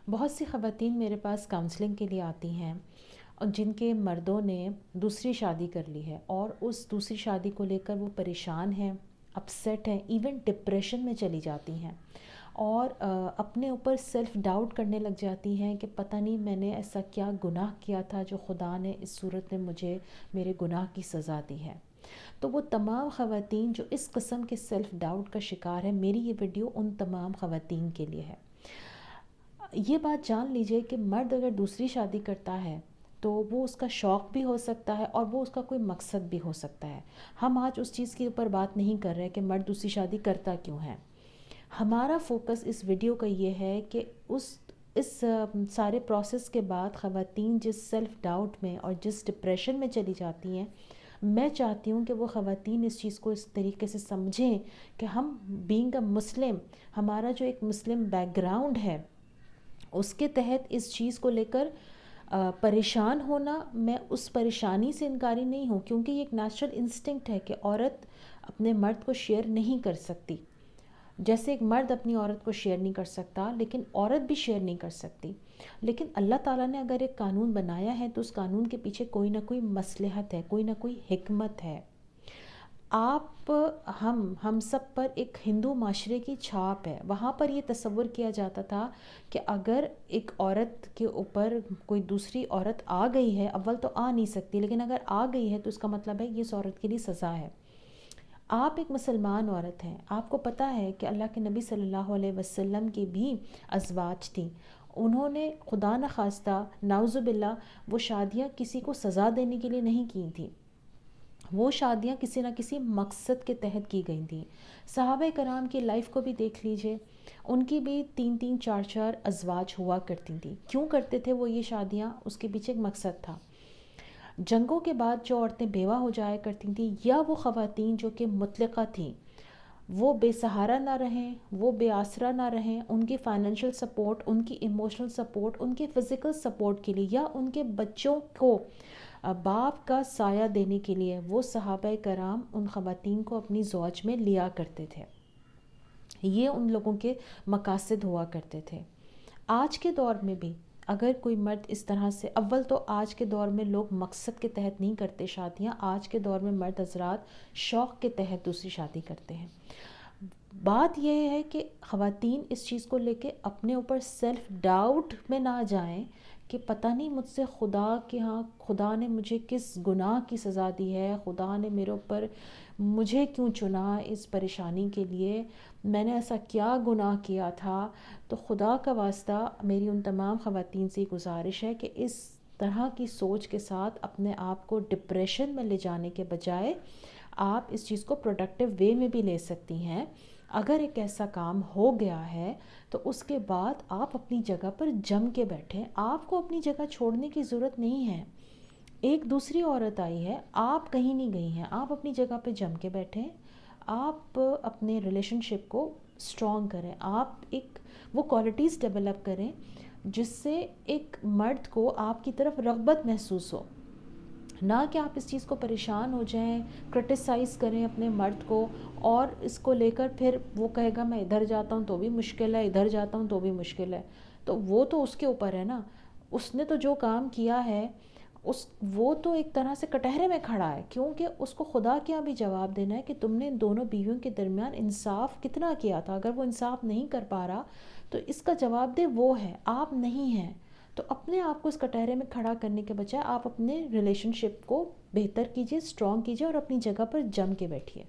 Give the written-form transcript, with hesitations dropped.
بہت سی خواتین میرے پاس کاؤنسلنگ کے لیے آتی ہیں اور جن کے مردوں نے دوسری شادی کر لی ہے اور اس دوسری شادی کو لے کر وہ پریشان ہیں، اپسیٹ ہیں، ایون ڈپریشن میں چلی جاتی ہیں اور اپنے اوپر سیلف ڈاؤٹ کرنے لگ جاتی ہیں کہ پتہ نہیں میں نے ایسا کیا گناہ کیا تھا جو خدا نے اس صورت میں مجھے میرے گناہ کی سزا دی ہے۔ تو وہ تمام خواتین جو اس قسم کے سیلف ڈاؤٹ کا شکار ہے، میری یہ ویڈیو ان تمام خواتین کے لیے ہے۔ یہ بات جان لیجئے کہ مرد اگر دوسری شادی کرتا ہے تو وہ اس کا شوق بھی ہو سکتا ہے اور وہ اس کا کوئی مقصد بھی ہو سکتا ہے۔ ہم آج اس چیز کے اوپر بات نہیں کر رہے کہ مرد دوسری شادی کرتا کیوں ہے۔ ہمارا فوکس اس ویڈیو کا یہ ہے کہ اس سارے پروسیس کے بعد خواتین جس سیلف ڈاؤٹ میں اور جس ڈپریشن میں چلی جاتی ہیں، میں چاہتی ہوں کہ وہ خواتین اس چیز کو اس طریقے سے سمجھیں کہ ہم بینگ اے مسلم، ہمارا جو ایک مسلم بیک گراؤنڈ ہے، اس کے تحت اس چیز کو لے کر پریشان ہونا، میں اس پریشانی سے انکاری نہیں ہوں، کیونکہ یہ ایک نیچرل انسٹنکٹ ہے کہ عورت اپنے مرد کو شیئر نہیں کر سکتی۔ جیسے ایک مرد اپنی عورت کو شیئر نہیں کر سکتا، لیکن عورت بھی شیئر نہیں کر سکتی۔ لیکن اللہ تعالیٰ نے اگر ایک قانون بنایا ہے تو اس قانون کے پیچھے کوئی نہ کوئی مصلحت ہے، کوئی نہ کوئی حکمت ہے۔ ہم سب پر ایک ہندو معاشرے کی چھاپ ہے، وہاں پر یہ تصور کیا جاتا تھا کہ اگر ایک عورت کے اوپر کوئی دوسری عورت آ گئی ہے، اول تو آ نہیں سکتی، لیکن اگر آ گئی ہے تو اس کا مطلب ہے یہ اس عورت کے لیے سزا ہے۔ آپ ایک مسلمان عورت ہیں، آپ کو پتہ ہے کہ اللہ کے نبی صلی اللہ علیہ وسلم کی بھی ازواج تھیں، انہوں نے خدا نخواستہ نعوذ باللہ وہ شادیاں کسی کو سزا دینے کے لیے نہیں کی تھیں، وہ شادیاں کسی نہ کسی مقصد کے تحت کی گئی تھیں۔ صحابہ کرام کی لائف کو بھی دیکھ لیجئے، ان کی بھی 3 4 ازواج ہوا کرتی تھیں۔ کیوں کرتے تھے وہ یہ شادیاں؟ اس کے پیچھے ایک مقصد تھا۔ جنگوں کے بعد جو عورتیں بیوہ ہو جایا کرتی تھیں یا وہ خواتین جو کہ مطلقہ تھیں، وہ بے سہارا نہ رہیں، وہ بے آسرا نہ رہیں، ان کی فائنینشیل سپورٹ، ان کی ایموشنل سپورٹ، ان کے فزیکل سپورٹ کے لیے یا ان کے بچوں کو باپ کا سایہ دینے کے لیے وہ صحابہ کرام ان خواتین کو اپنی زوج میں لیا کرتے تھے۔ یہ ان لوگوں کے مقاصد ہوا کرتے تھے۔ آج کے دور میں بھی اگر کوئی مرد اس طرح سے، اول تو آج کے دور میں لوگ مقصد کے تحت نہیں کرتے شادیاں، آج کے دور میں مرد حضرات شوق کے تحت دوسری شادی کرتے ہیں۔ بات یہ ہے کہ خواتین اس چیز کو لے کے اپنے اوپر سیلف ڈاؤٹ میں نہ جائیں کہ پتہ نہیں مجھ سے خدا نے مجھے کس گناہ کی سزا دی ہے، خدا نے میرے اوپر مجھے کیوں چنا اس پریشانی کے لیے، میں نے ایسا کیا گناہ کیا تھا۔ تو خدا کا واسطہ میری ان تمام خواتین سے گزارش ہے کہ اس طرح کی سوچ کے ساتھ اپنے آپ کو ڈپریشن میں لے جانے کے بجائے آپ اس چیز کو پروڈکٹیو وے میں بھی لے سکتی ہیں۔ اگر ایک ایسا کام ہو گیا ہے تو اس کے بعد آپ اپنی جگہ پر جم کے بیٹھیں، آپ کو اپنی جگہ چھوڑنے کی ضرورت نہیں ہے۔ ایک دوسری عورت آئی ہے، آپ کہیں نہیں گئی ہیں، آپ اپنی جگہ پہ جم کے بیٹھیں، آپ اپنے ریلیشن شپ کو سٹرونگ کریں، آپ ایک وہ کوالٹیز ڈیولپ کریں جس سے ایک مرد کو آپ کی طرف رغبت محسوس ہو، نہ کہ آپ اس چیز کو پریشان ہو جائیں، کرٹیسائز کریں اپنے مرد کو اور اس کو لے کر پھر وہ کہے گا میں ادھر جاتا ہوں تو بھی مشکل ہے، ادھر جاتا ہوں تو بھی مشکل ہے۔ تو وہ تو اس کے اوپر ہے نا، اس نے تو جو کام کیا ہے وہ تو ایک طرح سے کٹہرے میں کھڑا ہے، کیونکہ اس کو خدا کیا بھی جواب دینا ہے کہ تم نے دونوں بیویوں کے درمیان انصاف کتنا کیا تھا۔ اگر وہ انصاف نہیں کر پا رہا تو اس کا جواب دہ وہ ہے، آپ نہیں ہیں۔ تو اپنے آپ کو اس کٹہرے میں کھڑا کرنے کے بجائے آپ اپنے ریلیشن شپ کو بہتر کیجئے، سٹرونگ کیجئے اور اپنی جگہ پر جم کے بیٹھیے۔